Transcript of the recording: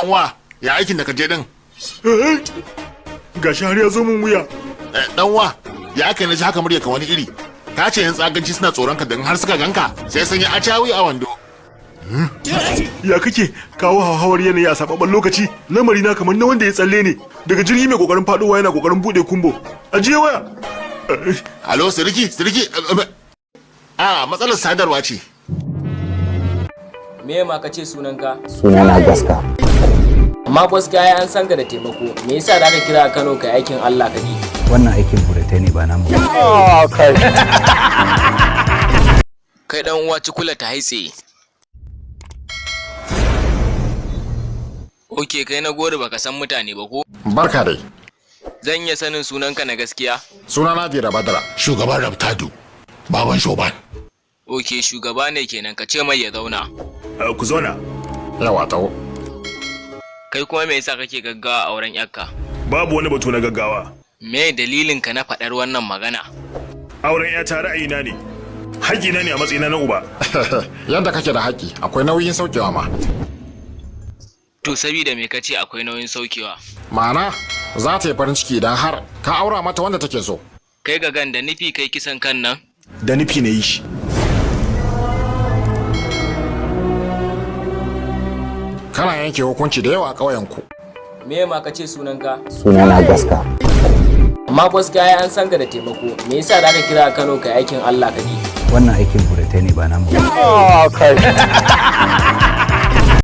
dan wa ya aikin da ka je din gashi har ya zo mun wuya. Dan wa ya aka naji haka murya ka wani iri ka ce yan tsaganci suna tsoron ka dan har suka ganka sai sun yi acawi a wando. Ya kake kawo hauhawar yanayi a sababban lokaci? Lamari na kamar na wanda ya tsalle ne daga jirgi mai kokarin faduwa yana kokarin bude kumbo. Ajiye waya. Alo siriki matsalar sadarwa ce. Me ma ka ce sunanka? Sunana Gaska. Amma gaskiya ai an san ka da taimako. Me yasa da ka kira Kano kai aikin Allah kake? Wannan aikin buratai ne ba namu. Kai dan uwa cikula ta haitse. Oke kai na gori baka san mutane ba ko? Barka dai. Zan iya sanin sunanka na gaskiya? Sunana Dira Badara, shugaban Rabtadu, baban Shoban. Oke shugaba ne kenan ka ce mai ya zauna. Ku zauna. Yawa tawo. Kai kuma me yasa kake gaggawa a auren yakka? Babu wani batu na gaggawa. Me dalilin ka na faɗar wannan magana? Auren ya ta ra'ayina ne. Haƙina ne a matsayina na uba. Yadda kake da haƙi, akwai nauyin saukewa ma. To sabida me kace akwai nauyin saukewa? Ma'ana za ta yi farin ciki idan har ka aura mata wanda take so. Kai ga gan da nufi kai kisan kan nan? Da nufi na yi shi. Kana yanke hukunci da yawa a ƙauyenku. Me ma ka ce sunanka? Sunana Gaska. Amma gaskiya ai an san ka da taimako. Me yasa da ka kira Kano kai aikin Allah kake? Wannan aikin buratai ne ba namu.